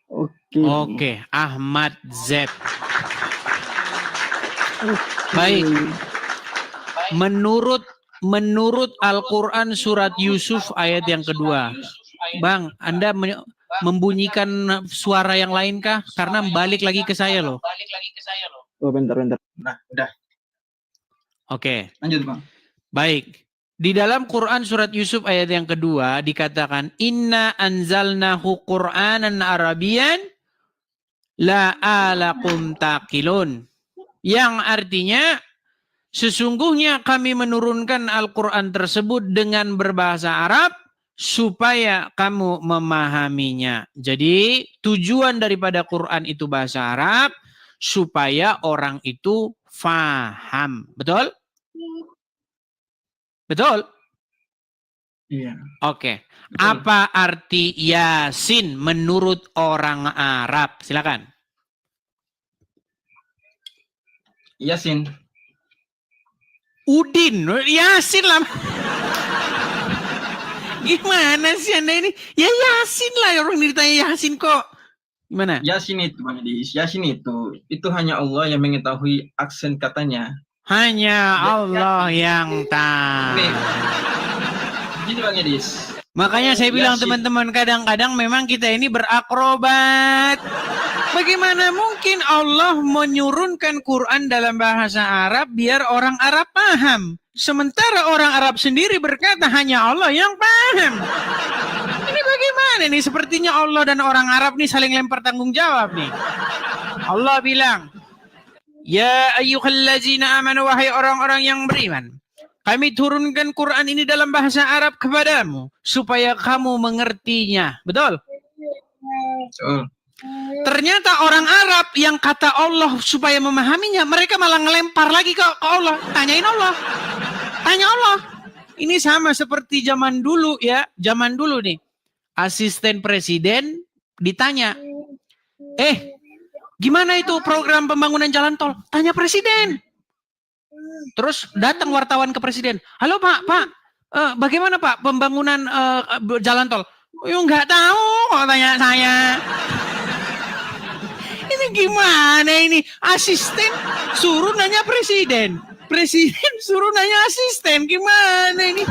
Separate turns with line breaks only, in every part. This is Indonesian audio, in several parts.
Oke.
Oke, Ahmad Z. Baik. Menurut Al-Quran surat Yusuf ayat yang kedua. Bang, Anda membunyikan suara yang lain kah? Karena balik lagi ke saya loh.
Oh, bentar.
Nah, udah.
Oke.
Lanjut, Bang.
Baik. Di dalam Quran surat Yusuf ayat yang kedua dikatakan Inna anzalnahu Qur'anan Arabian la'alakum taqilun. Yang artinya sesungguhnya kami menurunkan Al-Quran tersebut dengan berbahasa Arab supaya kamu memahaminya. Jadi tujuan daripada Quran itu bahasa Arab supaya orang itu faham. Betul? Betul?
Iya.
Oke.
Betul.
Apa arti Yasin menurut orang Arab? Silakan.
Yasin.
Udin, Yasin lah. Gimana sih Anda ini? Ya Yasin lah, orang ditanya Yasin kok. Gimana?
Yasin itu, Bang Edis. Yasin itu hanya Allah yang mengetahui aksen katanya.
Hanya Allah yang tahu.
Gini, Bang Edis.
Makanya saya bilang
Yasin.
teman-teman, kadang-kadang memang kita ini berakrobat. Bagaimana mungkin Allah menyurunkan Quran dalam bahasa Arab biar orang Arab paham? Sementara orang Arab sendiri berkata hanya Allah yang paham. Ini bagaimana nih? Sepertinya Allah dan orang Arab nih saling lempar tanggung jawab nih. Allah bilang, Ya ayyuhallazina amanu, wahai orang-orang yang beriman. Kami turunkan Quran ini dalam bahasa Arab kepadamu supaya kamu mengertinya. Betul?
Betul.
Ternyata orang Arab yang kata Allah supaya memahaminya, mereka malah ngelempar lagi ke Allah. Tanyain Allah. Tanya Allah. Ini sama seperti zaman dulu ya. Zaman dulu nih. Asisten presiden ditanya. Gimana itu program pembangunan jalan tol? Tanya presiden. Terus datang wartawan ke presiden. Halo Pak, bagaimana Pak pembangunan jalan tol? Nggak tahu kok tanya saya. Ini gimana ini? Asisten suruh nanya presiden. Presiden suruh nanya asisten. Gimana ini?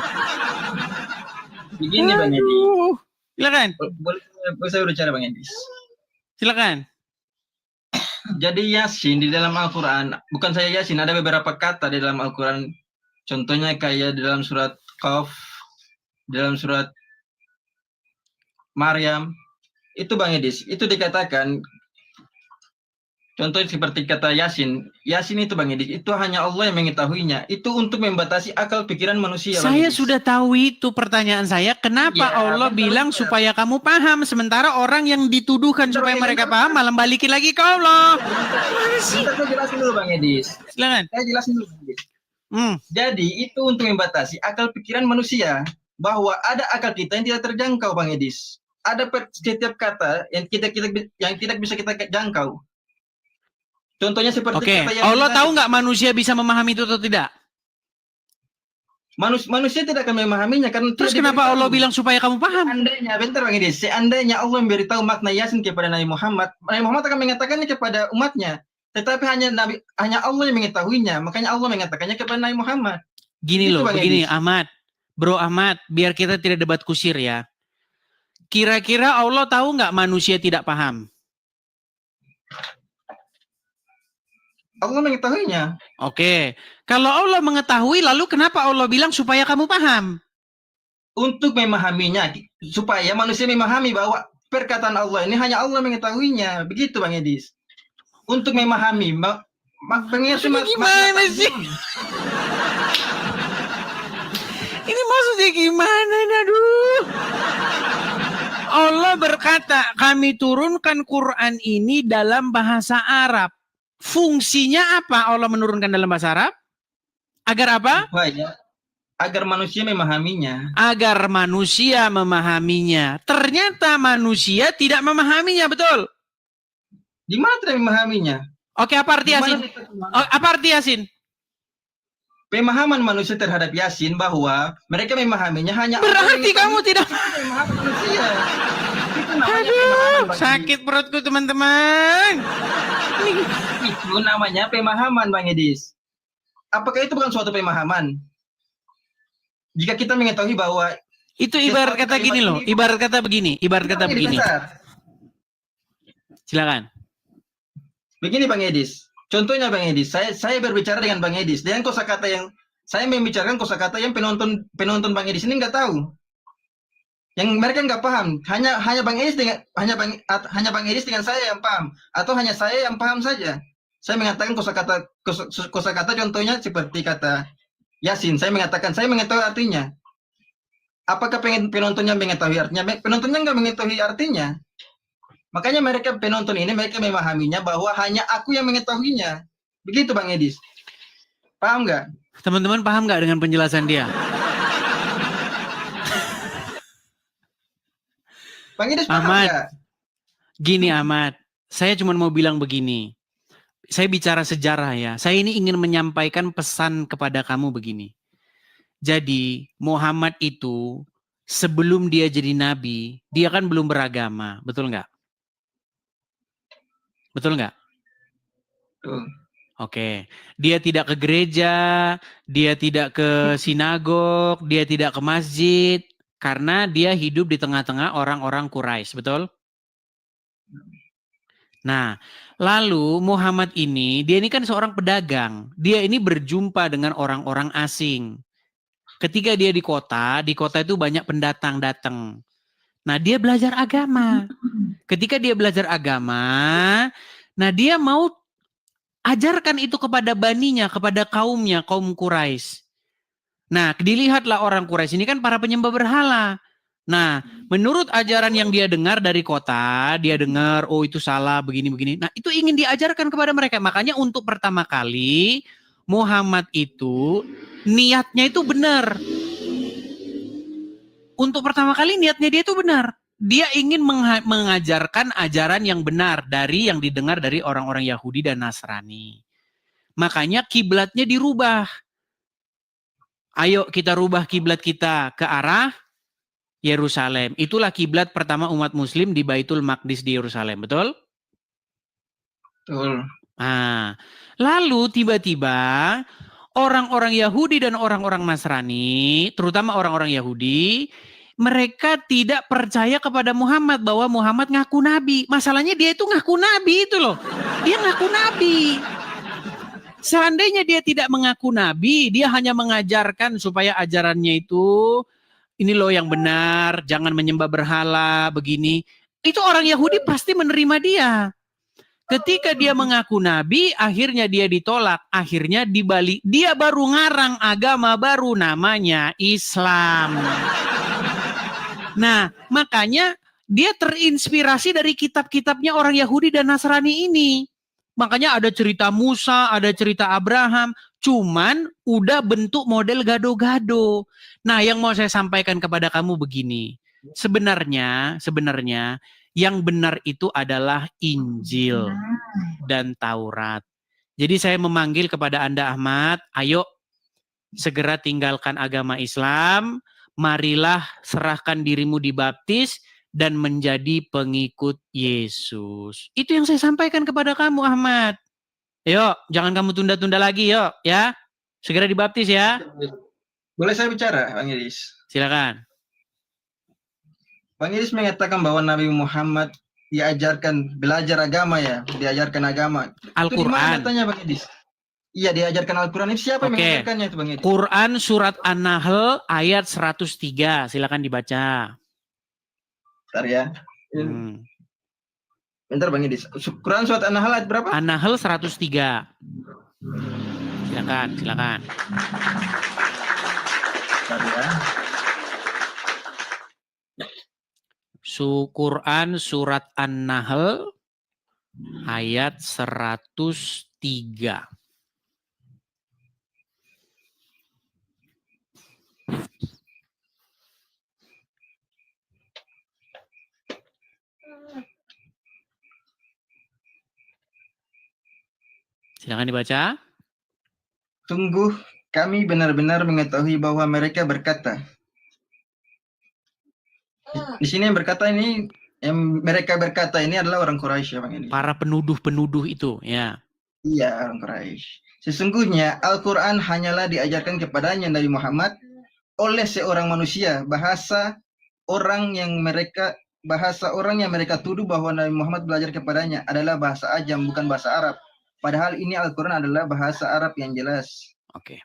Begini, Bang Edis.
Silakan.
Boleh saya bicara, Bang Edis?
Silakan.
Jadi Yasin di dalam Al-Quran, bukan saya Yasin, ada beberapa kata di dalam Al-Quran. Contohnya kayak di dalam surat Qaf, di dalam surat Maryam. Itu Bang Edis, itu dikatakan, contohnya seperti kata Yasin. Yasin itu Bang Edis, itu hanya Allah yang mengetahuinya. Itu untuk membatasi akal pikiran manusia.
Saya sudah tahu itu pertanyaan saya. Kenapa Allah bilang supaya kamu paham, sementara orang yang dituduhkan supaya mereka paham malah balikin lagi ke Allah.
Saya jelasin dulu Bang Edis.
Silakan.
Saya jelasin dulu Bang Edis.
Jadi
itu untuk membatasi akal pikiran manusia, bahwa ada akal kita yang tidak terjangkau Bang Edis. Ada setiap kata yang tidak bisa kita jangkau. Contohnya seperti kata yang
Allah tahu nggak manusia bisa memahami itu atau tidak?
Manusia tidak akan memahaminya karena
terus kenapa Allah bilang supaya kamu paham?
Bentar Bang Edis, seandainya Allah memberitahu makna Yasin kepada Nabi Muhammad akan mengatakannya kepada umatnya. Tetapi hanya Allah yang mengetahuinya, makanya Allah mengatakannya kepada Nabi Muhammad.
Gini loh, begini Ahmad, Bro Ahmad, biar kita tidak debat kusir ya. Kira-kira Allah tahu nggak manusia tidak paham?
Allah mengetahuinya.
Oke. Kalau Allah mengetahui, lalu kenapa Allah bilang supaya kamu paham?
Untuk memahaminya, supaya manusia memahami bahwa perkataan Allah ini hanya Allah mengetahuinya. Begitu Bang Edis. Untuk memahami.
Gimana sih? Ini maksudnya gimana? Aduh. Allah berkata, kami turunkan Quran ini dalam bahasa Arab. Fungsinya apa Allah menurunkan dalam bahasa Arab? Agar apa?
Agar manusia memahaminya.
Agar manusia memahaminya. Ternyata manusia tidak memahaminya, betul?
Di mana tidak memahaminya?
Oke, apa arti Yasin? Apa arti Yasin?
Pemahaman manusia terhadap Yasin bahwa mereka memahaminya hanya
berarti kamu tidak memahami
manusia.
Aduh. sakit perutku teman-teman.
Itu namanya pemahaman, Bang Edis. Apakah itu bukan suatu pemahaman? Jika kita mengetahui bahwa
Itu ibarat kata gini loh, ibarat kata begini. Silakan.
Begini Bang Edis. Contohnya Bang Edis, saya berbicara dengan Bang Edis dengan kosakata yang saya membicarakan kosakata yang penonton Bang Edis ini nggak tahu. Yang mereka nggak paham. Hanya Bang Edis dengan saya yang paham atau hanya saya yang paham saja. Saya mengatakan kosakata contohnya seperti kata Yasin. Saya mengetahui artinya. Apakah penontonnya mengetahui artinya? Penontonnya nggak mengetahui artinya. Makanya penonton ini mereka memahaminya bahwa hanya aku yang mengetahuinya. Begitu Bang Edis. Paham nggak?
Teman-teman paham nggak dengan penjelasan dia?
Bang Edis paham
Ahmad,
nggak?
gini Ahmad, saya cuma mau bilang begini. Saya bicara sejarah ya. Saya ini ingin menyampaikan pesan kepada kamu begini. Jadi Muhammad itu sebelum dia jadi nabi, dia kan belum beragama, betul nggak? Betul nggak? Oke. Dia tidak ke gereja, dia tidak ke sinagog, dia tidak ke masjid, karena dia hidup di tengah-tengah orang-orang Quraisy, betul? Nah, lalu Muhammad ini, dia ini kan seorang pedagang. Dia ini berjumpa dengan orang-orang asing. Ketika dia di kota itu banyak pendatang datang. Nah, dia belajar agama. Ketika dia belajar agama, nah dia mau ajarkan itu kepada baninya, kepada kaumnya, kaum Quraisy. Nah, dilihatlah orang Quraisy ini kan para penyembah berhala. Nah, menurut ajaran yang dia dengar dari kota, dia dengar, oh itu salah, begini-begini. Nah, itu ingin diajarkan kepada mereka. Makanya untuk pertama kali, Muhammad itu, niatnya itu benar. Untuk pertama kali niatnya dia itu benar. Dia ingin mengajarkan ajaran yang benar dari yang didengar dari orang-orang Yahudi dan Nasrani. Makanya kiblatnya dirubah. Ayo kita rubah kiblat kita ke arah Yerusalem. Itulah kiblat pertama umat muslim di Baitul Maqdis di Yerusalem, betul?
Betul.
Nah, lalu tiba-tiba orang-orang Yahudi dan orang-orang Nasrani, terutama orang-orang Yahudi, mereka tidak percaya kepada Muhammad bahwa Muhammad ngaku nabi. Masalahnya dia itu ngaku nabi itu loh. Dia ngaku nabi. Seandainya dia tidak mengaku nabi, dia hanya mengajarkan supaya ajarannya itu ini loh yang benar, jangan menyembah berhala, begini. Itu orang Yahudi pasti menerima dia. Ketika dia mengaku nabi, akhirnya dia ditolak. Akhirnya dibalik, dia baru ngarang agama baru namanya Islam. Nah, makanya dia terinspirasi dari kitab-kitabnya orang Yahudi dan Nasrani ini. Makanya ada cerita Musa, ada cerita Abraham, cuman udah bentuk model gado-gado. Nah, yang mau saya sampaikan kepada kamu begini. Sebenarnya yang benar itu adalah Injil dan Taurat. Jadi saya memanggil kepada Anda Ahmad, ayo segera tinggalkan agama Islam, marilah serahkan dirimu dibaptis dan menjadi pengikut Yesus. Itu yang saya sampaikan kepada kamu Ahmad. Yuk, jangan kamu tunda-tunda lagi yuk ya. Segera dibaptis ya.
Boleh saya bicara, Bang Edis?
Silakan.
Bang Edis mengatakan bahwa Nabi Muhammad belajar agama ya, diajarkan agama.
Al-Quran.
Itu di mana datanya Bang Edis? Iya, diajarkan Al-Quran. Itu siapa yang mengajarkannya itu Bang Edis?
Quran surat An-Nahl ayat 103. Silakan dibaca.
Bentar ya. Bentar Bang Edis. Quran surat An-Nahl ayat berapa?
An-Nahl 103. Silakan.
Bentar ya.
Quran surat An-Nahl ayat 103. Silakan dibaca.
Sungguh kami benar-benar mengetahui bahwa mereka berkata. Di sini yang berkata ini Yang mereka berkata ini adalah orang Quraisy ya Bang Edis.
Para penuduh-penuduh itu, ya.
Iya, orang Quraisy. Sesungguhnya Al-Quran hanyalah diajarkan kepadanya Nabi Muhammad oleh seorang manusia. Bahasa orang yang mereka tuduh bahwa Nabi Muhammad belajar kepadanya adalah bahasa Ajam, bukan bahasa Arab. Padahal ini Al-Quran adalah bahasa Arab yang jelas.
Oke.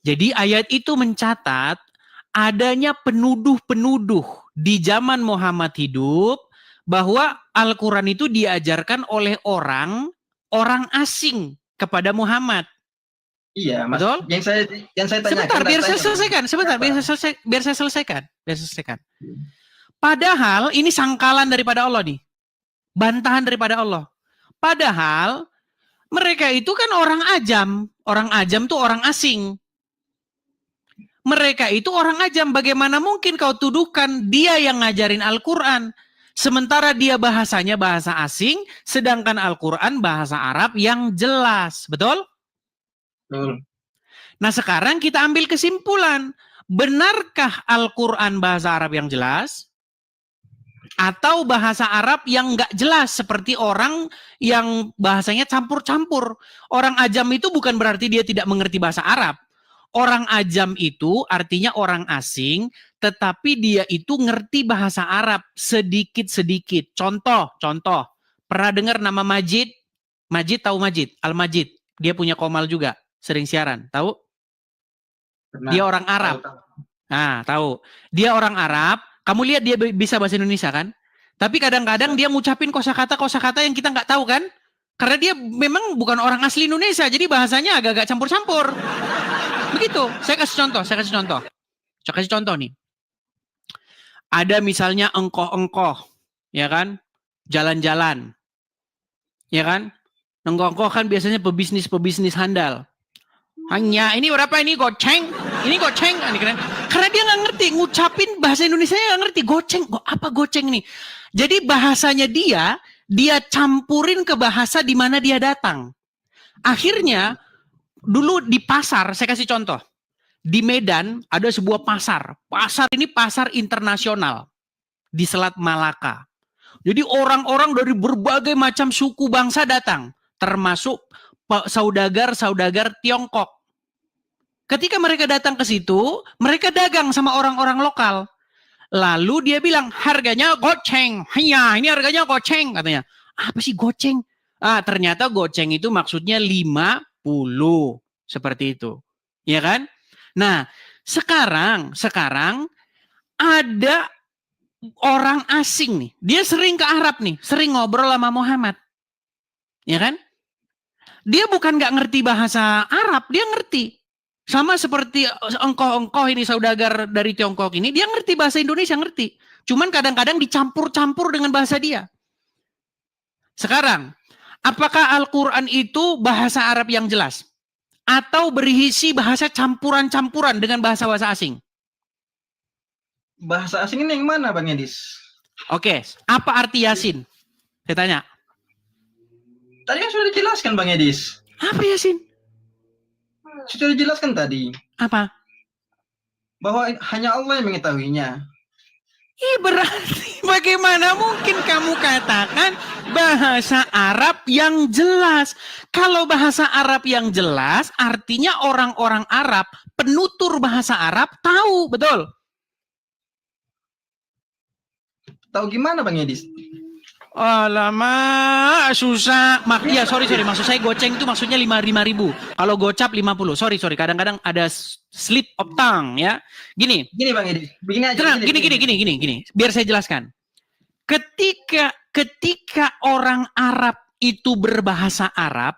Jadi ayat itu mencatat adanya penuduh-penuduh di zaman Muhammad hidup bahwa Al-Quran itu diajarkan oleh orang asing kepada Muhammad.
Iya, Mas.
Betul?
Yang saya tanyakan.
Sebentar, biar saya selesaikan. Biar saya selesaikan. Padahal ini sangkalan daripada Allah nih. Bantahan daripada Allah. Padahal mereka itu kan orang Ajam. Orang Ajam tuh orang asing. Mereka itu orang Ajam. Bagaimana mungkin kau tuduhkan dia yang ngajarin Al-Quran? Sementara dia bahasanya bahasa asing, sedangkan Al-Quran bahasa Arab yang jelas. Betul?
Betul.
Nah sekarang kita ambil kesimpulan. Benarkah Al-Quran bahasa Arab yang jelas? Atau bahasa Arab yang nggak jelas seperti orang yang bahasanya campur-campur. Orang Ajam itu bukan berarti dia tidak mengerti bahasa Arab. Orang Ajam itu artinya orang asing, tetapi dia itu ngerti bahasa Arab sedikit-sedikit. Contoh. Pernah dengar nama Majid? Majid tahu Majid? Al-Majid. Dia punya Komal juga, sering siaran. Tahu?
Pernah.
Dia orang Arab. Nah, tahu. Dia orang Arab. Kamu lihat dia bisa bahasa Indonesia kan? Tapi kadang-kadang dia ngucapin kosakata yang kita nggak tahu kan? Karena dia memang bukan orang asli Indonesia, jadi bahasanya agak-agak campur-campur. Begitu. Saya kasih contoh nih. Ada misalnya engkoh-engkoh, ya kan? Jalan-jalan. Ya kan? Engkoh-engkoh kan biasanya pebisnis handal. Hanya ini berapa ini goceng. Karena dia nggak ngerti ngucapin bahasa Indonesia, nggak ngerti goceng. Apa goceng nih? Jadi bahasanya dia campurin ke bahasa di mana dia datang. Akhirnya dulu di pasar, saya kasih contoh. Di Medan ada sebuah pasar. Pasar ini pasar internasional di Selat Malaka. Jadi orang-orang dari berbagai macam suku bangsa datang, termasuk saudagar Tiongkok. Ketika mereka datang ke situ, mereka dagang sama orang-orang lokal. Lalu dia bilang, harganya goceng. Hanya, ini harganya goceng, katanya. Apa sih goceng? Ternyata goceng itu maksudnya 50. Seperti itu. Ya kan? Nah, sekarang ada orang asing nih. Dia sering ke Arab nih. Sering ngobrol sama Muhammad. Ya kan? Dia bukan nggak ngerti bahasa Arab, dia ngerti. Sama seperti engkoh-engkoh ini, saudagar dari Tiongkok ini, dia ngerti bahasa Indonesia, ngerti. Cuman kadang-kadang dicampur-campur dengan bahasa dia. Sekarang, apakah Al-Quran itu bahasa Arab yang jelas? Atau berisi bahasa campuran-campuran dengan bahasa-bahasa asing?
Bahasa asing ini yang mana Bang Edis?
Oke, apa arti Yasin? Saya tanya.
Tadi kan sudah dijelaskan Bang Edis.
Apa Yasin?
Sudah dijelaskan tadi.
Apa?
Bahwa hanya Allah yang mengetahuinya.
Berarti bagaimana mungkin kamu katakan bahasa Arab yang jelas? Kalau bahasa Arab yang jelas, artinya orang-orang Arab, penutur bahasa Arab tahu, betul?
Tahu gimana Bang Edis?
Alamak, susah. Ya, sorry. Maksud saya goceng itu maksudnya 5.000. Kalau gocap 50. Sorry. Kadang-kadang ada slip of tongue ya. Gini
Bang Edis. Begini aja.
Tenang, gini. Biar saya jelaskan. Ketika orang Arab itu berbahasa Arab,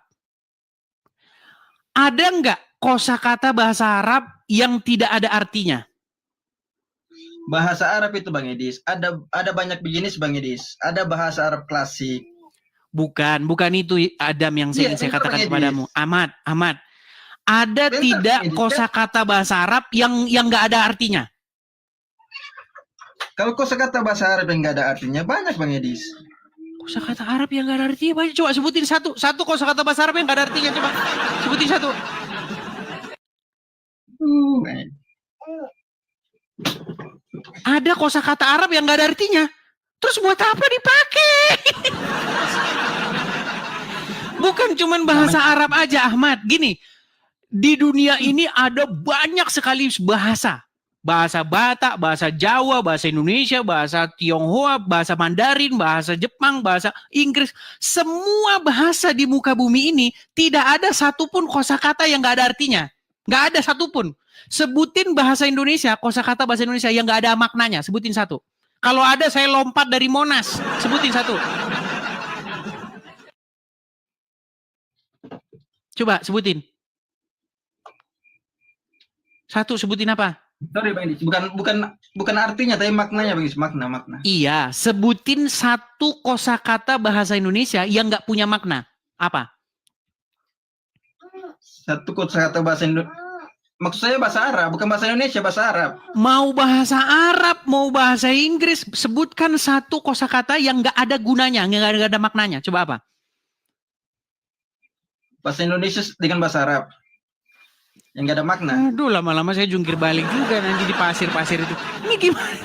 ada nggak kosakata bahasa Arab yang tidak ada artinya?
Bahasa Arab itu Bang Edis, ada banyak jenis Bang Edis. Ada bahasa Arab klasik.
Bukan itu Adam yang saya katakan kepadamu. Ahmad. Ada
Bentar,
tidak
Edis,
kosakata bahasa Arab yang nggak ada artinya?
Kalau kosakata bahasa Arab yang nggak ada artinya banyak Bang Edis.
Kosakata Arab yang nggak ada artinya banyak. Coba sebutin satu kosakata bahasa Arab yang nggak ada artinya. Coba sebutin satu. Ada kosakata Arab yang nggak ada artinya. Terus buat apa dipakai? Bukan cuman bahasa Arab aja, Ahmad. Gini, di dunia ini ada banyak sekali bahasa. Bahasa Batak, bahasa Jawa, bahasa Indonesia, bahasa Tionghoa, bahasa Mandarin, bahasa Jepang, bahasa Inggris. Semua bahasa di muka bumi ini tidak ada satupun kosakata yang nggak ada artinya. Nggak ada satupun. Sebutin bahasa Indonesia, kosakata bahasa Indonesia yang nggak ada maknanya. Sebutin satu. Kalau ada saya lompat dari Monas. Sebutin satu. Coba sebutin. Satu, sebutin apa?
Sorry Bang Edis, bukan artinya tapi maknanya Bang Edis, makna.
Iya, sebutin satu kosakata bahasa Indonesia yang nggak punya makna. Apa?
Satu kosakata bahasa Indonesia. Maksud saya bahasa Arab, bukan bahasa Indonesia, bahasa Arab.
Mau bahasa Arab, mau bahasa Inggris, sebutkan satu kosakata yang nggak ada gunanya, nggak ada maknanya. Coba apa?
Bahasa Indonesia dengan bahasa Arab. Yang nggak ada makna.
Aduh, lama-lama saya jungkir balik juga nanti di pasir-pasir itu. Ini gimana?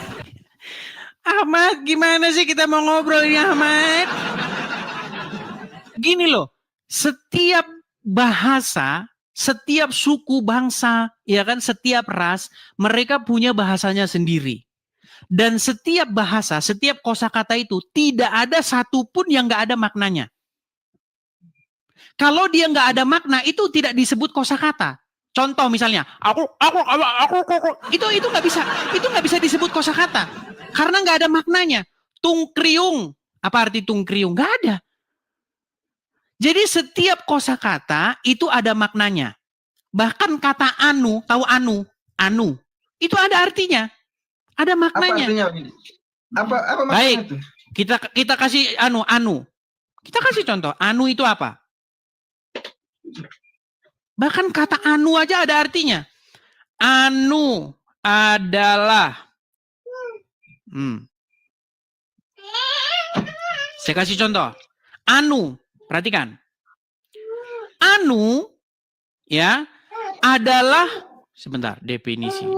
Ahmad, gimana sih kita mau ngobrol ini, Ahmad? Gini loh, setiap bahasa, setiap suku bangsa, ya kan, setiap ras, mereka punya bahasanya sendiri. Dan setiap bahasa, setiap kosakata itu tidak ada satupun yang nggak ada maknanya. Kalau dia nggak ada makna, itu tidak disebut kosakata. Contoh misalnya, aku, itu nggak bisa disebut kosakata karena nggak ada maknanya. Tungkriung, apa arti tungkriung? Nggak ada. Jadi setiap kosakata itu ada maknanya. Bahkan kata anu, tahu anu, itu ada artinya, ada maknanya.
Apa artinya Bang Edis? Apa maknanya?
Baik,
itu?
kita kasih anu. Kita kasih contoh, anu itu apa? Bahkan kata anu aja ada artinya. Anu adalah. Saya kasih contoh. Anu, perhatikan. Anu, ya, adalah, sebentar, definisi.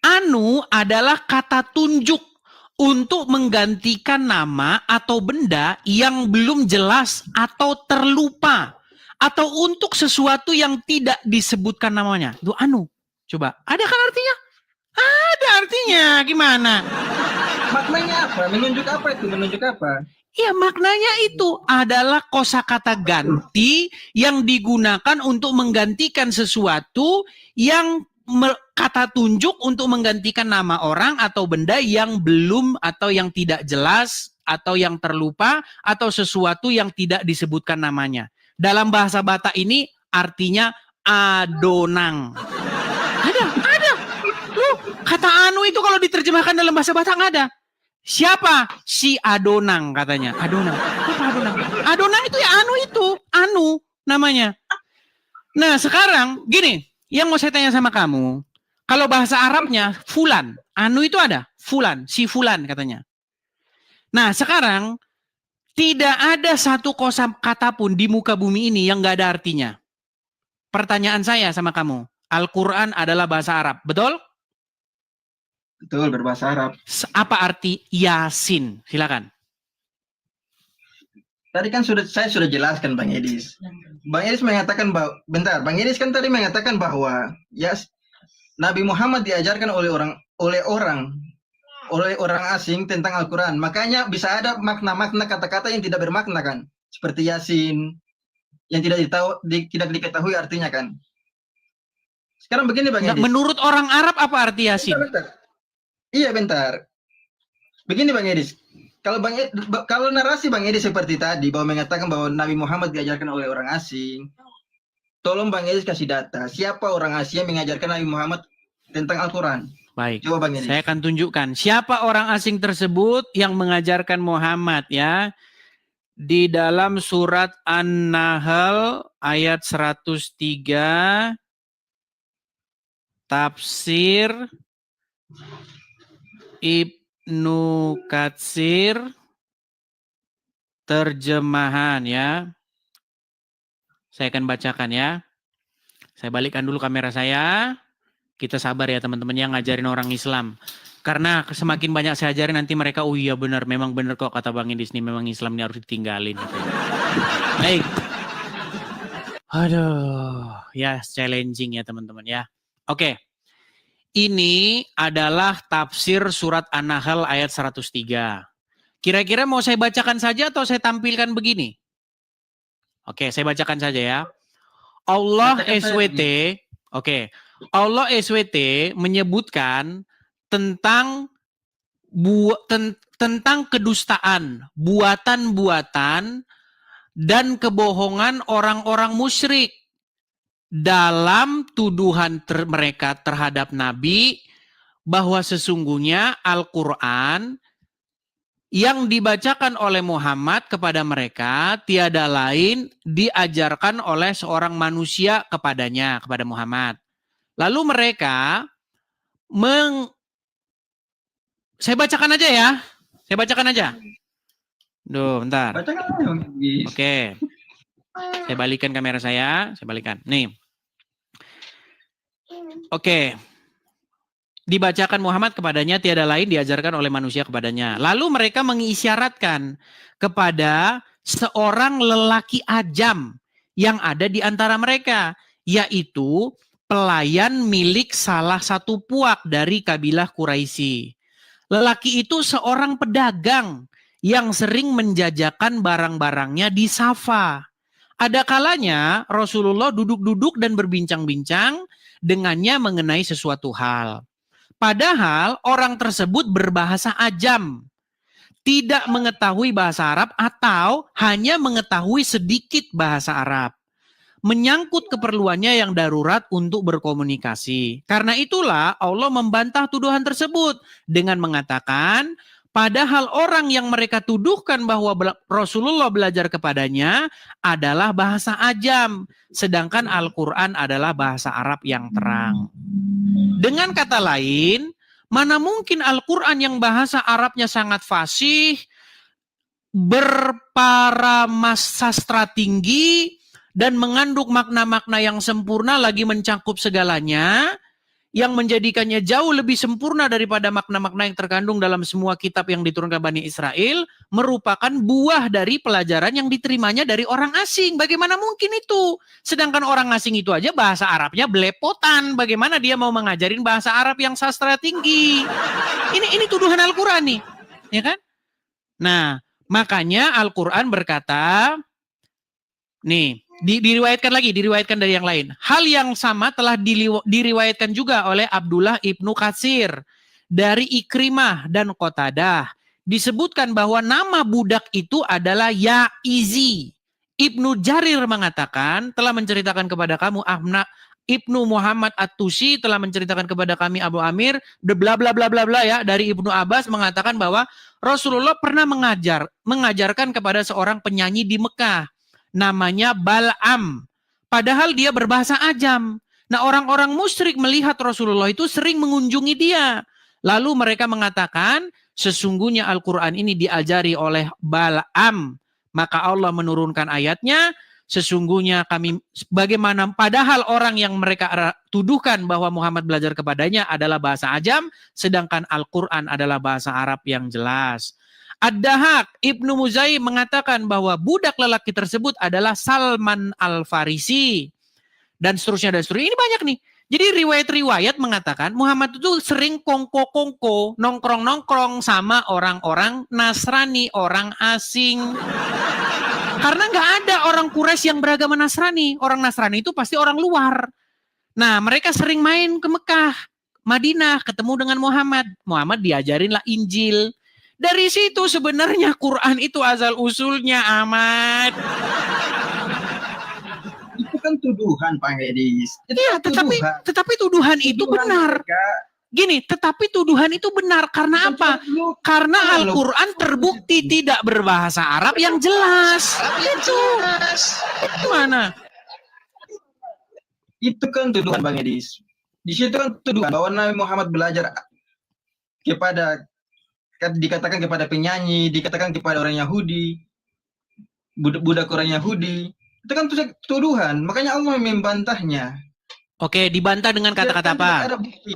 Anu adalah kata tunjuk untuk menggantikan nama atau benda yang belum jelas atau terlupa, atau untuk sesuatu yang tidak disebutkan namanya. Itu anu. Coba, ada kan artinya? Ada artinya. Gimana?
Maknanya apa? Menunjuk apa itu? Menunjuk apa?
Ya, maknanya itu adalah kosakata ganti yang digunakan untuk menggantikan sesuatu yang kata tunjuk untuk menggantikan nama orang atau benda yang belum atau yang tidak jelas atau yang terlupa atau sesuatu yang tidak disebutkan namanya. Dalam bahasa Batak ini artinya adonang. Ada. Loh, kata anu itu kalau diterjemahkan dalam bahasa Batak nggak ada. Siapa? Si adonang katanya. Adonang. Apa adonang? Adonang itu ya anu namanya. Nah sekarang gini. Yang mau saya tanya sama kamu, kalau bahasa Arabnya fulan, anu itu ada, fulan, si fulan katanya. Nah sekarang tidak ada satu kosakata pun di muka bumi ini yang nggak ada artinya. Pertanyaan saya sama kamu, Al-Quran adalah bahasa Arab, betul?
Betul, berbahasa Arab.
Apa arti Yasin? Silakan.
Tadi kan saya sudah jelaskan Bang Edis. Bang Edis mengatakan bahwa, Bang Edis kan tadi mengatakan bahwa ya Nabi Muhammad diajarkan oleh orang asing tentang Al-Quran. Makanya bisa ada makna-makna kata-kata yang tidak bermakna kan, seperti Yasin yang tidak diketahui artinya kan. Sekarang begini Bang Edis.
Menurut orang Arab apa arti Yasin?
Iya bentar. Begini Bang Edis. Kalau narasi Bang Edis seperti tadi bahwa mengatakan bahwa Nabi Muhammad diajarkan oleh orang asing, tolong Bang Edis kasih data siapa orang asing yang mengajarkan Nabi Muhammad tentang Al-Quran.
Baik,
coba Bang Edis.
Saya akan tunjukkan siapa orang asing tersebut yang mengajarkan Muhammad ya. Di dalam surat An-Nahl ayat 103 tafsir Ibnu Katsir terjemahan ya. Saya akan bacakan ya. Saya balikkan dulu kamera saya. Kita sabar ya teman-teman yang ngajarin orang Islam. Karena semakin banyak saya ajarin nanti mereka, oh iya benar, memang benar kok kata Bang Idis nih, memang Islam ini harus ditinggalin. Baik. Aduh, ya challenging ya teman-teman ya. Oke. Ini adalah tafsir surat An-Nahl ayat 103. Kira-kira mau saya bacakan saja atau saya tampilkan begini? Oke, saya bacakan saja ya. Allah SWT, Allah SWT menyebutkan tentang tentang kedustaan, buatan-buatan dan kebohongan orang-orang musyrik dalam tuduhan mereka terhadap Nabi bahwa sesungguhnya Al-Quran yang dibacakan oleh Muhammad kepada mereka tiada lain diajarkan oleh seorang manusia kepadanya, kepada Muhammad. Lalu mereka saya bacakan aja ya. Saya bacakan aja. Duh, bentar.
Bacakan aja, Bang Idis.
Oke. Saya balikan kamera saya balikan. Nih. Oke. Dibacakan Muhammad kepadanya tiada lain diajarkan oleh manusia kepadanya. Lalu mereka mengisyaratkan kepada seorang lelaki ajam yang ada di antara mereka, yaitu pelayan milik salah satu puak dari kabilah Quraisy. Lelaki itu seorang pedagang yang sering menjajakan barang-barangnya di Safa. Ada kalanya Rasulullah duduk-duduk dan berbincang-bincang dengannya mengenai sesuatu hal. Padahal orang tersebut berbahasa ajam, tidak mengetahui bahasa Arab atau hanya mengetahui sedikit bahasa Arab. Menyangkut keperluannya yang darurat untuk berkomunikasi. Karena itulah Allah membantah tuduhan tersebut dengan mengatakan, padahal orang yang mereka tuduhkan bahwa Rasulullah belajar kepadanya adalah bahasa ajam, sedangkan Al-Quran adalah bahasa Arab yang terang. Dengan kata lain, mana mungkin Al-Quran yang bahasa Arabnya sangat fasih, berparamas sastra tinggi, dan mengandung makna-makna yang sempurna lagi mencakup segalanya, yang menjadikannya jauh lebih sempurna daripada makna-makna yang terkandung dalam semua kitab yang diturunkan Bani Israel, merupakan buah dari pelajaran yang diterimanya dari orang asing. Bagaimana mungkin itu? Sedangkan orang asing itu aja bahasa Arabnya belepotan. Bagaimana dia mau mengajarin bahasa Arab yang sastra tinggi? Ini tuduhan Al-Quran nih, ya kan? Nah, makanya Al-Quran berkata, nih, diriwayatkan dari yang lain. Hal yang sama telah diriwayatkan juga oleh Abdullah ibnu Katsir dari Ikrimah dan Qatadah. Disebutkan bahwa nama budak itu adalah Yaizi. Ibnu Jarir mengatakan, telah menceritakan kepada kamu Ibnu Muhammad At-Tusi telah menceritakan kepada kami Abu Amir, bla bla bla bla bla ya, dari Ibnu Abbas mengatakan bahwa Rasulullah pernah mengajarkan kepada seorang penyanyi di Mekah. Namanya Bal'am. Padahal dia berbahasa ajam. Nah, orang-orang musyrik melihat Rasulullah itu sering mengunjungi dia. Lalu mereka mengatakan, sesungguhnya Al-Quran ini diajari oleh Bal'am. Maka Allah menurunkan ayatnya, sesungguhnya kami, bagaimana padahal orang yang mereka tuduhkan bahwa Muhammad belajar kepadanya adalah bahasa ajam, sedangkan Al-Quran adalah bahasa Arab yang jelas. Ad-Dahak Ibnu Muzai mengatakan bahwa budak lelaki tersebut adalah Salman Al-Farisi. Dan seterusnya dan seterusnya. Ini banyak nih. Jadi riwayat-riwayat mengatakan Muhammad itu sering kongko-kongko, nongkrong-nongkrong sama orang-orang Nasrani, orang asing. Karena nggak ada orang Quraisy yang beragama Nasrani. Orang Nasrani itu pasti orang luar. Nah, mereka sering main ke Mekah, Madinah, ketemu dengan Muhammad. Muhammad diajarinlah Injil. Dari situ sebenarnya Quran itu asal usulnya, Ahmad.
Itu kan tuduhan, Pak Edis.
Iya, tetapi tuduhan itu benar. Gini, tetapi tuduhan itu benar. Karena apa? Karena Al-Quran terbukti tidak berbahasa Arab yang jelas. Itu. Gimana?
Itu kan tuduhan, Bang Edis. Di situ kan tuduhan bahwa Nabi Muhammad belajar dikatakan kepada penyanyi, dikatakan kepada orang Yahudi, budak orang Yahudi. Itu kan tuduhan. Makanya Allah membantahnya.
Oke, dibantah dengan kata-kata apa?
Ada bukti.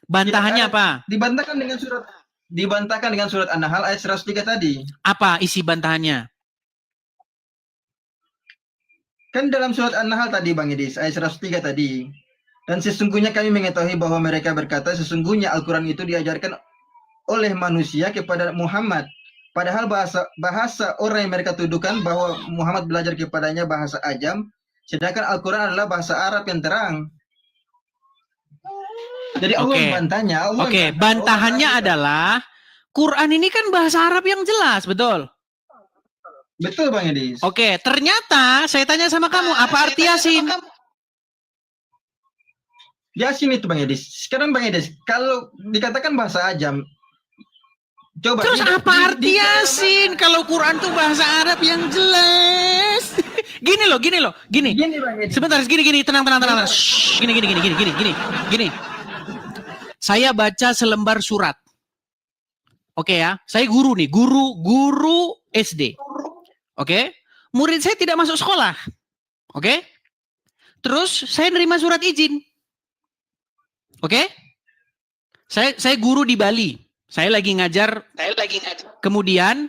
Bantahannya
Tidak ada-
apa?
Dibantahkan dengan surat An-Nahl ayat 103 tadi.
Apa isi bantahannya?
Kan dalam surat An-Nahl tadi Bang Edis, ayat 103 tadi. Dan sesungguhnya kami mengetahui bahwa mereka berkata sesungguhnya Al-Quran itu diajarkan oleh manusia kepada Muhammad. Padahal bahasa orang yang mereka tuduhkan bahwa Muhammad belajar kepadanya bahasa ajam, sedangkan Al-Quran adalah bahasa Arab yang terang. Jadi Allah
Oke.
membantahnya.
Oke, bantahannya adalah Quran ini kan bahasa Arab yang jelas, betul?
Betul Bang Edis.
Oke, ternyata saya tanya sama kamu, apa arti Yasin?
Yasin itu Bang Edis. Sekarang Bang Edis, kalau dikatakan bahasa ajam, coba.
Terus apa arti Yasin kalau Quran tuh bahasa Arab yang jelas? Gini loh.
Gini Bang Edis.
Sebentar, gini, tenang. Shh, gini. Saya baca selembar surat. Oke ya, saya guru nih, guru SD. Oke, murid saya tidak masuk sekolah. Oke, terus saya nerima surat izin. Oke, saya guru di Bali. Saya lagi ngajar. Kemudian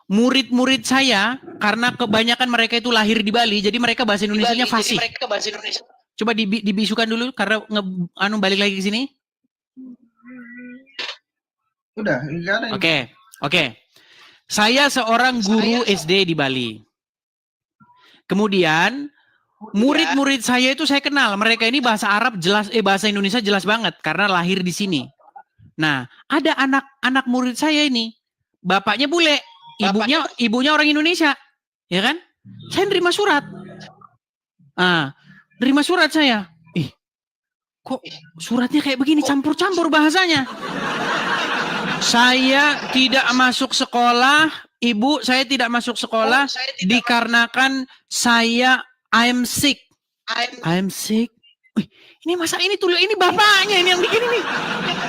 murid-murid saya, karena kebanyakan mereka itu lahir di Bali, jadi mereka bahasa Indonesianya fasih. Coba dibisukan dulu karena balik lagi ke sini.
Udah, enggak ada.
Oke. Saya seorang guru SD di Bali. Kemudian murid-murid saya itu saya kenal, mereka ini bahasa Arab jelas, bahasa Indonesia jelas banget karena lahir di sini. Nah, ada anak murid saya ini, bapaknya bule, ibunya orang Indonesia, ya kan? Saya nerima surat. Nerima surat saya. Kok suratnya kayak begini, campur-campur bahasanya. Saya tidak masuk sekolah, Ibu, saya tidak masuk sekolah dikarenakan I'm sick. I'm sick. Wih, ini masa ini ini bapaknya ini yang bikin ini.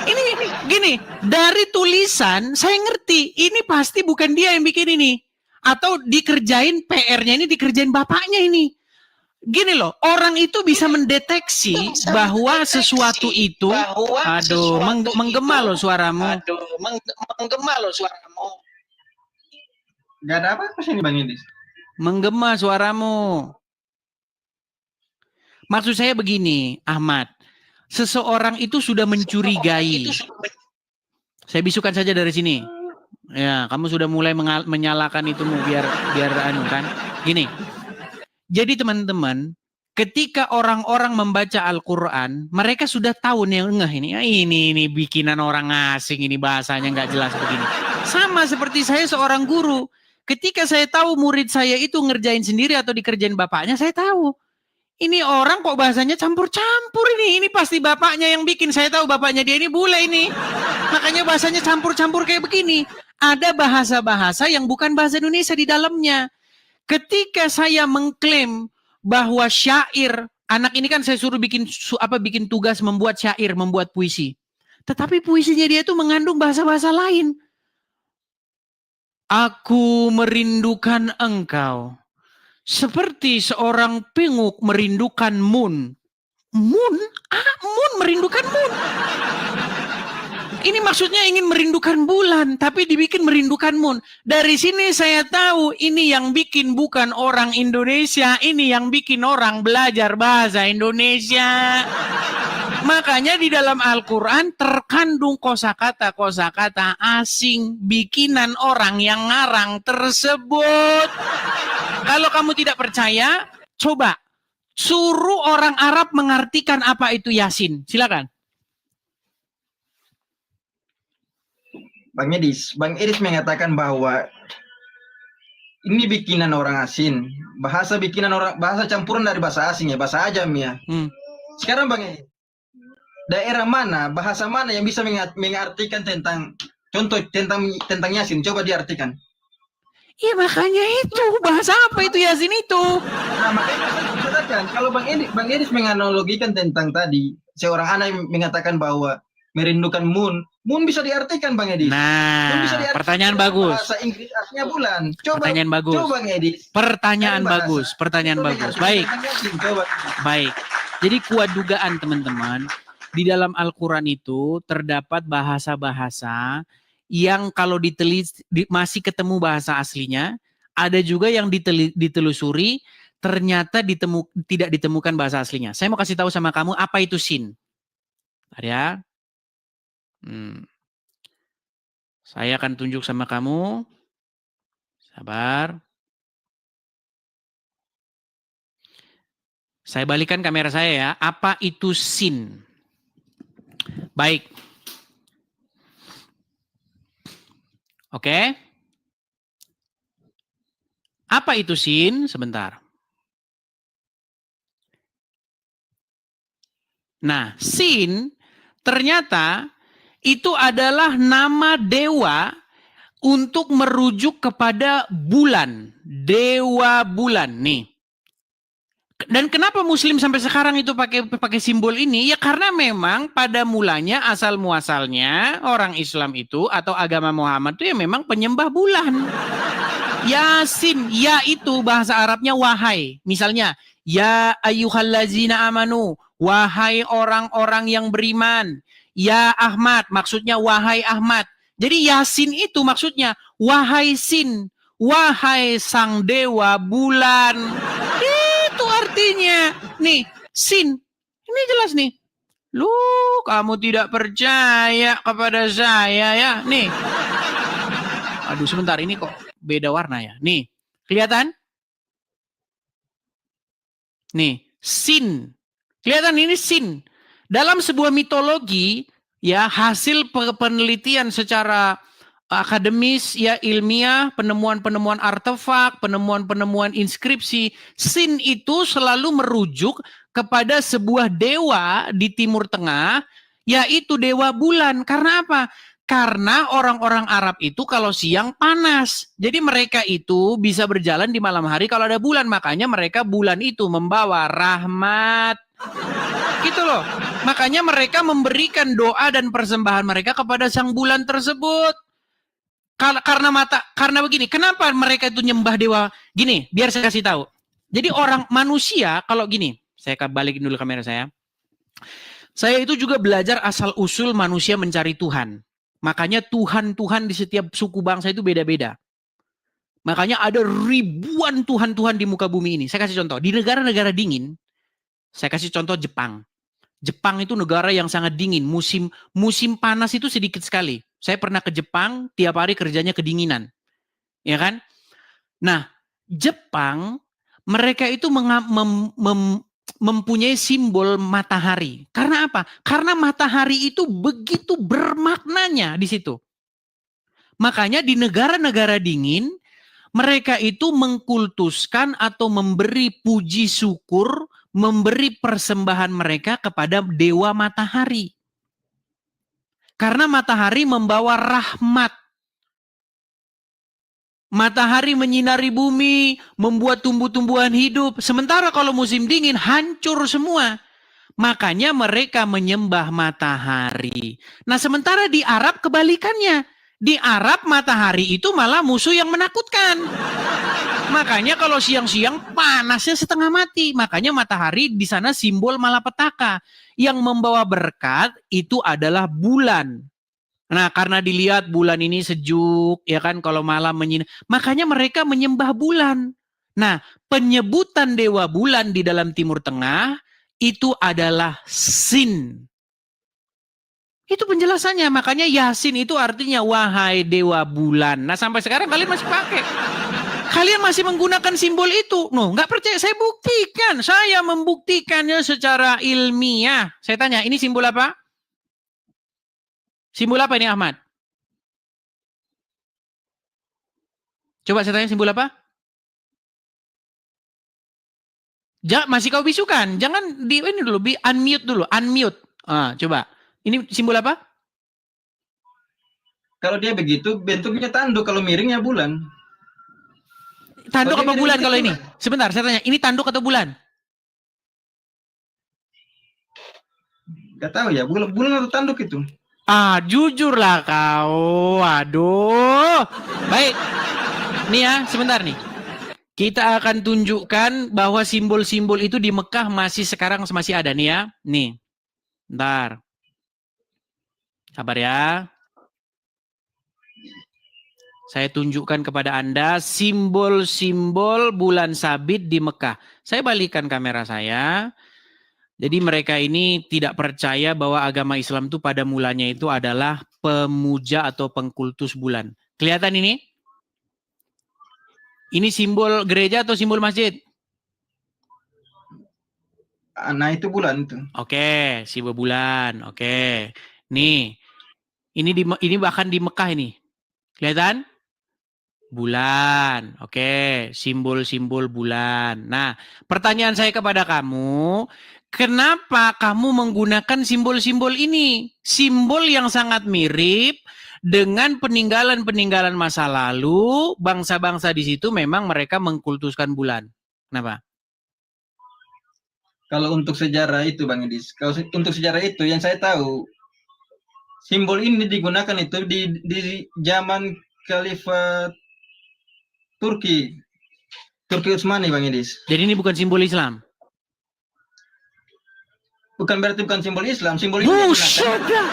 Ini gini, dari tulisan saya ngerti ini pasti bukan dia yang bikin ini. Atau dikerjain PR-nya ini dikerjain bapaknya ini. Gini loh, orang itu bisa mendeteksi bahwa sesuatu itu, menggema loh suaramu.
Gak ada apa-apa sini Bang Edis.
Menggema suaramu. Maksud saya begini, Ahmad. Seseorang itu sudah mencurigai. Saya bisukan saja dari sini. Ya, kamu sudah mulai menyalakan itu biar kan. Gini. Jadi teman-teman, ketika orang-orang membaca Al-Quran, mereka sudah tahu nih, ini bikinan orang asing, ini bahasanya nggak jelas begini. Sama seperti saya seorang guru. Ketika saya tahu murid saya itu ngerjain sendiri atau dikerjain bapaknya, saya tahu. Ini orang kok bahasanya campur-campur ini. Ini pasti bapaknya yang bikin. Saya tahu bapaknya dia ini bule ini. Makanya bahasanya campur-campur kayak begini. Ada bahasa-bahasa yang bukan bahasa Indonesia di dalamnya. Ketika saya mengklaim bahwa syair, anak ini kan saya suruh bikin tugas membuat syair, membuat puisi. Tetapi puisinya dia itu mengandung bahasa-bahasa lain. Aku merindukan engkau seperti seorang penguk merindukan moon. Moon merindukan moon. Ini maksudnya ingin merindukan bulan, tapi dibikin merindukan moon. Dari sini saya tahu ini yang bikin bukan orang Indonesia, ini yang bikin orang belajar bahasa Indonesia. Makanya di dalam Al-Quran terkandung kosakata asing, bikinan orang yang ngarang tersebut. Kalau kamu tidak percaya, coba suruh orang Arab mengartikan apa itu Yasin. Silakan.
Bang Edis mengatakan bahwa ini bikinan orang asing, bahasa campuran dari bahasa asing ya, bahasa ajam ya. Sekarang Bang Edis, daerah mana, bahasa mana yang bisa mengartikan tentang Yasin? Coba diartikan.
Iya makanya itu, bahasa apa itu Yasin itu?
Nah, makanya kalau Bang Edis menganalogikan tentang tadi, seorang anak mengatakan bahwa merindukan moon bisa diartikan Bang Edis.
Nah, pertanyaan bagus.
Bahasa Inggris artinya bulan.
Pertanyaan bagus.
Coba Bang Edis.
Pertanyaan bagus. Baik. Baik. Jadi kuat dugaan teman-teman. di dalam Al-Quran itu terdapat bahasa-bahasa yang kalau masih ketemu bahasa aslinya, ada juga yang ditelusuri, ternyata tidak ditemukan bahasa aslinya. Saya mau kasih tahu sama kamu apa itu sin. Bentar ya. Saya akan tunjuk sama kamu. Sabar. Saya balikan kamera saya ya. Apa itu sin? Baik. Oke. Apa itu sin? Sebentar. Nah, sin ternyata itu adalah nama dewa untuk merujuk kepada bulan. Dewa bulan. Nih. Dan kenapa Muslim sampai sekarang itu pakai simbol ini? Ya karena memang pada mulanya asal muasalnya orang Islam itu atau agama Muhammad itu ya memang penyembah bulan. Yasin, ya itu bahasa Arabnya wahai. Misalnya, ya ayyuhallazina amanu, wahai orang-orang yang beriman. Ya Ahmad, maksudnya wahai Ahmad. Jadi Yasin itu maksudnya wahai sin, wahai sang dewa bulan. Itu artinya. Nih, sin. Ini jelas nih. Lu, kamu tidak percaya kepada saya ya. Nih. Aduh, sebentar. Ini kok beda warna ya. Nih, kelihatan? Nih, sin. Kelihatan ini sin. Dalam sebuah mitologi, ya hasil penelitian secara akademis, ya ilmiah, penemuan-penemuan artefak, penemuan-penemuan inskripsi, sin itu selalu merujuk kepada sebuah dewa di Timur Tengah, yaitu dewa bulan. Karena apa? Karena orang-orang Arab itu kalau siang panas. Jadi mereka itu bisa berjalan di malam hari kalau ada bulan. Makanya mereka bulan itu membawa rahmat. Gitu loh. Makanya mereka memberikan doa dan persembahan mereka kepada sang bulan tersebut. Karena begini, kenapa mereka itu nyembah dewa? Gini, biar saya kasih tahu. Jadi orang manusia kalau gini, saya balikin dulu kamera saya. Saya itu juga belajar asal usul manusia mencari Tuhan. Makanya Tuhan-Tuhan di setiap suku bangsa itu beda-beda. Makanya ada ribuan Tuhan-Tuhan di muka bumi ini. Saya kasih contoh, di negara-negara dingin, saya kasih contoh Jepang. Jepang itu negara yang sangat dingin, musim panas itu sedikit sekali. Saya pernah ke Jepang, tiap hari kerjanya kedinginan. Ya kan? Nah, Jepang, mereka itu mempunyai simbol matahari. Karena apa? Karena matahari itu begitu bermaknanya di situ. Makanya di negara-negara dingin, mereka itu mengkultuskan atau memberi puji syukur, memberi persembahan mereka kepada dewa matahari. Karena matahari membawa rahmat. Matahari menyinari bumi, membuat tumbuh-tumbuhan hidup. Sementara kalau musim dingin, hancur semua. Makanya mereka menyembah matahari. Nah, sementara di Arab kebalikannya. Di Arab matahari itu malah musuh yang menakutkan. Makanya kalau siang-siang panasnya setengah mati. Makanya matahari di sana simbol malapetaka. Yang membawa berkat itu adalah bulan. Nah, karena dilihat bulan ini sejuk, ya kan, kalau malam makanya mereka menyembah bulan. Nah, penyebutan dewa bulan di dalam Timur Tengah itu adalah sin. Itu penjelasannya. Makanya Yasin itu artinya wahai dewa bulan. Nah, sampai sekarang kalian masih pakai. Kalian masih menggunakan simbol itu. No, nggak percaya, saya buktikan. Saya membuktikannya secara ilmiah. Saya tanya, ini simbol apa? Simbol apa ini, Ahmad? Coba saya tanya, simbol apa? Masih kau bisukan. Jangan ini dulu, unmute dulu, unmute. Coba. Ini simbol apa?
Kalau dia begitu, bentuknya tanduk. Kalau miringnya bulan.
Tanduk apa bulan kalau ini? Sebentar, saya tanya. Ini tanduk atau bulan?
Gak tahu ya, bulan atau tanduk itu.
Jujurlah kau. Aduh. Baik. Nih ya, sebentar nih. Kita akan tunjukkan bahwa simbol-simbol itu di Mekah sekarang masih ada nih ya. Nih. Bentar. Sabar ya. Saya tunjukkan kepada Anda simbol-simbol bulan sabit di Mekah. Saya balikkan kamera saya. Jadi mereka ini tidak percaya bahwa agama Islam itu pada mulanya itu adalah pemuja atau pengkultus bulan. Kelihatan ini? Ini simbol gereja atau simbol masjid?
Nah itu bulan itu.
Oke, simbol bulan. Oke. Nih. Ini bahkan di Mekah ini. Kelihatan? Bulan. Oke, simbol-simbol bulan. Nah, pertanyaan saya kepada kamu, kenapa kamu menggunakan simbol-simbol ini? Simbol yang sangat mirip dengan peninggalan-peninggalan masa lalu, bangsa-bangsa di situ memang mereka mengkultuskan bulan. Kenapa?
Kalau untuk sejarah itu Bang Edis, kalau untuk sejarah itu yang saya tahu, simbol ini digunakan itu di zaman Khalifah Turki Utsmani Bang Edis.
Jadi ini bukan simbol Islam?
Bukan berarti bukan simbol Islam, simbol ini
Buset dah.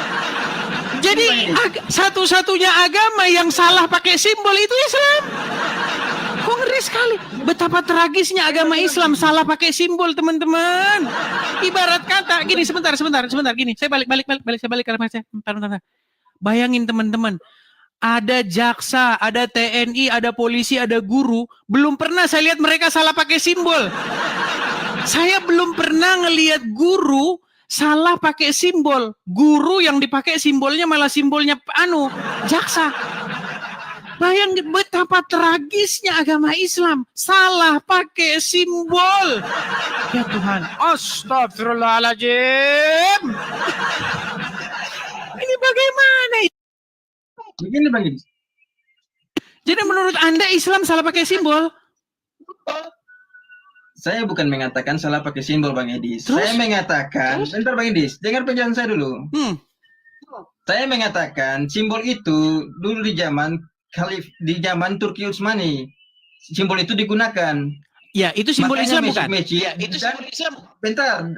Jadi satu-satunya agama yang salah pakai simbol itu Islam. Kok ngeri sekali. Betapa tragisnya agama Islam salah pakai simbol, teman-teman. Ibarat kata gini, sebentar gini. Saya balik karena saya. Bentar. Bayangin teman-teman. Ada jaksa, ada TNI, ada polisi, ada guru. Belum pernah saya lihat mereka salah pakai simbol. Saya belum pernah ngelihat guru salah pakai simbol. Guru yang dipakai simbolnya malah simbolnya jaksa. Bayangin betapa tragisnya agama Islam. Salah pakai simbol. Ya Tuhan. Astagfirullahaladzim. Ini bagaimana?
Begini Bang Edis.
Jadi menurut Anda Islam salah pakai simbol?
Saya bukan mengatakan salah pakai simbol Bang Edis.
Terus?
Saya mengatakan, bentar Bang Edis, dengar penjelasan saya dulu. Saya mengatakan simbol itu dulu di zaman Turki Utsmani. Simbol itu digunakan.
Ya, itu simbol
Makanya
Islam bukan?
Masjid,
Ya, itu simbol Islam.
Bentar,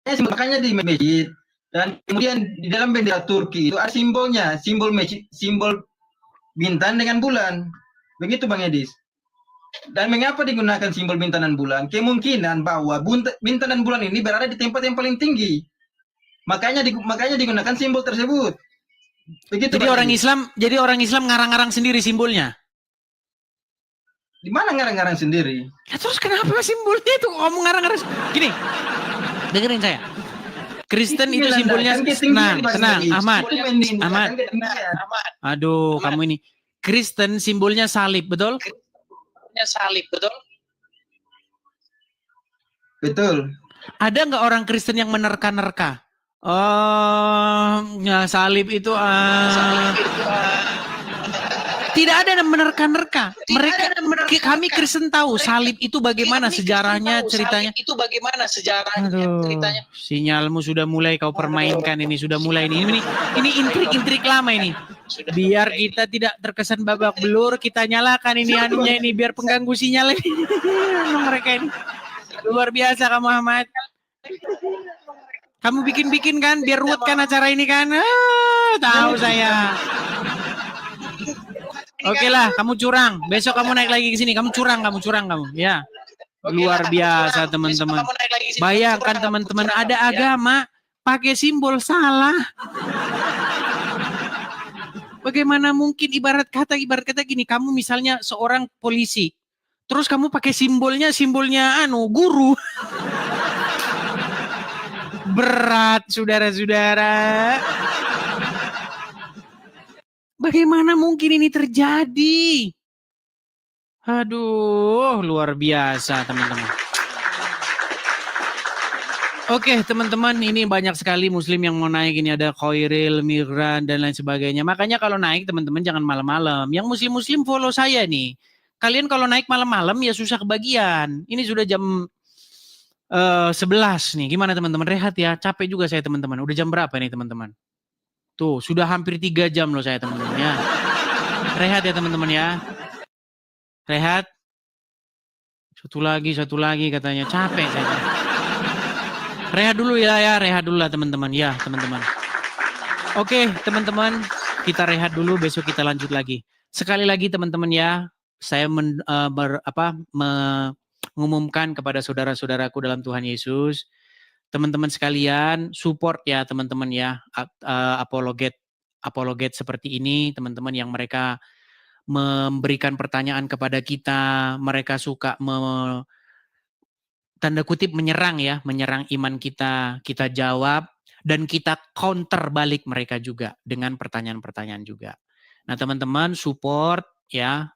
makanya di masjid. Dan kemudian di dalam bendera Turki itu ada simbolnya, simbol bintang dengan bulan. Begitu Bang Edis. Dan mengapa digunakan simbol bintang dan bulan? Kemungkinan bahwa bintang dan bulan ini berada di tempat yang paling tinggi. Makanya digunakan simbol tersebut. Begitu.
Jadi orang Islam ngarang-ngarang sendiri simbolnya.
Di mana ngarang-ngarang sendiri?
Ya terus kenapa simbolnya itu ngomong ngarang-ngarang? Gini. Dengerin saya. Kristen itu simbolnya tenang, Ahmad. Aduh, kamu ini. Kristen simbolnya salib, betul?
Betul.
Ada nggak orang Kristen yang menerka-nerka? Oh, ya salib itu tidak ada yang menerka-nerka. Kami Kristen tahu salib itu bagaimana sejarahnya, ceritanya. Aduh, sinyalmu sudah mulai kau permainkan ini, sudah mulai ini intrik-intrik lama ini. Biar kita tidak terkesan babak belur, kita nyalakan ini anunya ini biar pengganggu sinyal ini. Mereka ini luar biasa kamu Ahmad. Kamu bikin kan biar ruwet kan acara ini kan? Tahu saya. Oke lah, kamu curang. Besok kamu naik lagi ke sini. Kamu curang kamu. Ya. Luar biasa teman-teman. Bayangkan teman-teman ada agama pakai simbol salah. Bagaimana mungkin ibarat kata gini, kamu misalnya seorang polisi. Terus kamu pakai simbolnya guru. Berat saudara-saudara. Bagaimana mungkin ini terjadi? Aduh, luar biasa teman-teman. Oke teman-teman, ini banyak sekali muslim yang mau naik. Ini ada Khairil, Migran, dan lain sebagainya. Makanya kalau naik teman-teman jangan malam-malam. Yang muslim-muslim follow saya nih. Kalian kalau naik malam-malam ya susah kebagian. Ini sudah jam 11 nih. Gimana teman-teman? Rehat ya. Capek juga saya teman-teman. Udah jam berapa nih teman-teman? Tuh, sudah hampir 3 jam loh saya teman-teman ya. Rehat ya teman-teman ya. Rehat. Satu lagi katanya. Capek saya. Rehat dulu ya, rehat dulu lah teman-teman. Ya teman-teman. Oke, teman-teman, kita rehat dulu, besok kita lanjut lagi. Sekali lagi teman-teman ya, saya mengumumkan kepada saudara-saudaraku dalam Tuhan Yesus, teman-teman sekalian, support ya teman-teman ya, apologet seperti ini, teman-teman yang mereka memberikan pertanyaan kepada kita, mereka suka tanda kutip menyerang ya, menyerang iman kita, kita jawab dan kita counter balik mereka juga dengan pertanyaan-pertanyaan juga. Nah, teman-teman support ya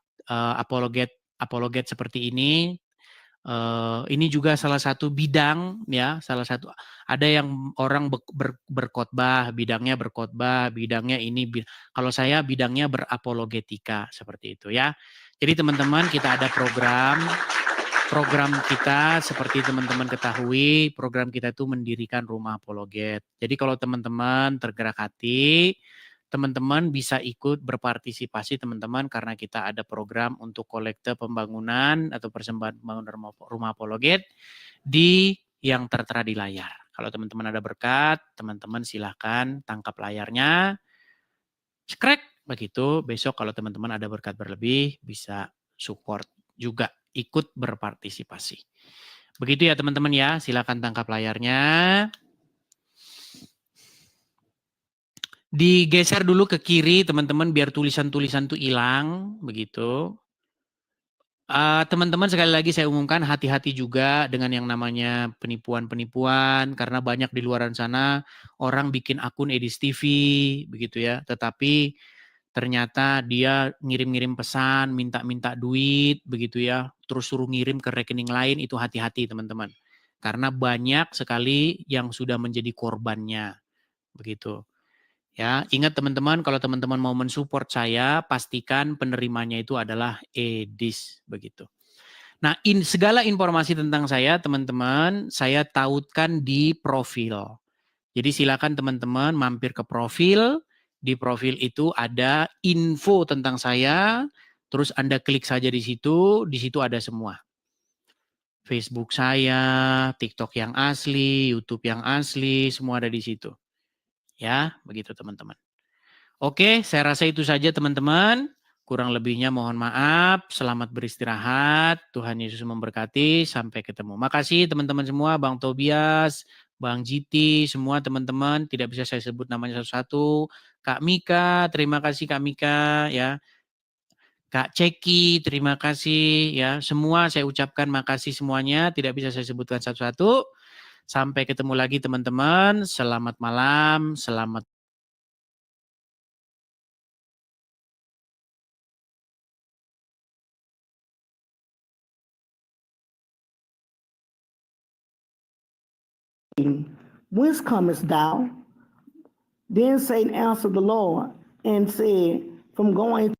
apologet seperti ini. Ini juga salah satu bidang ya, salah satu ada yang orang berkhotbah, bidangnya ini kalau saya bidangnya berapologetika seperti itu ya. Jadi teman-teman kita ada program kita seperti teman-teman ketahui, program kita itu mendirikan rumah apologet. Jadi kalau teman-teman tergerak hati, teman-teman bisa ikut berpartisipasi teman-teman karena kita ada program untuk kolekte pembangunan atau persembahan pembangunan rumah apologet di yang tertera di layar. Kalau teman-teman ada berkat, teman-teman silahkan tangkap layarnya, cekrek begitu. Besok kalau teman-teman ada berkat berlebih bisa support juga, ikut berpartisipasi. Begitu ya teman-teman ya, silakan tangkap layarnya. Digeser dulu ke kiri teman-teman biar tulisan-tulisan itu hilang, begitu. Teman-teman sekali lagi saya umumkan hati-hati juga dengan yang namanya penipuan-penipuan karena banyak di luar sana orang bikin akun Edis TV begitu ya, tetapi ternyata dia ngirim-ngirim pesan, minta-minta duit begitu ya, terus suruh ngirim ke rekening lain, itu hati-hati teman-teman. Karena banyak sekali yang sudah menjadi korbannya begitu. Ya, ingat teman-teman kalau teman-teman mau mensupport saya, pastikan penerimanya itu adalah Edis begitu. Nah, segala informasi tentang saya teman-teman, saya tautkan di profil. Jadi silakan teman-teman mampir ke profil. Di profil itu ada info tentang saya, terus Anda klik saja di situ ada semua. Facebook saya, TikTok yang asli, YouTube yang asli, semua ada di situ. Ya, begitu teman-teman. Oke, saya rasa itu saja teman-teman. Kurang lebihnya mohon maaf. Selamat beristirahat. Tuhan Yesus memberkati. Sampai ketemu. Makasih teman-teman semua. Bang Tobias, Bang Jiti, semua teman-teman. Tidak bisa saya sebut namanya satu-satu. Kak Mika, terima kasih Kak Mika. Ya, Kak Ceki, terima kasih. Ya, semua saya ucapkan makasih semuanya. Tidak bisa saya sebutkan satu-satu. Sampai ketemu lagi teman-teman. Selamat malam. Selamat
Whence comest thou? Then Satan answered the Lord and said, From going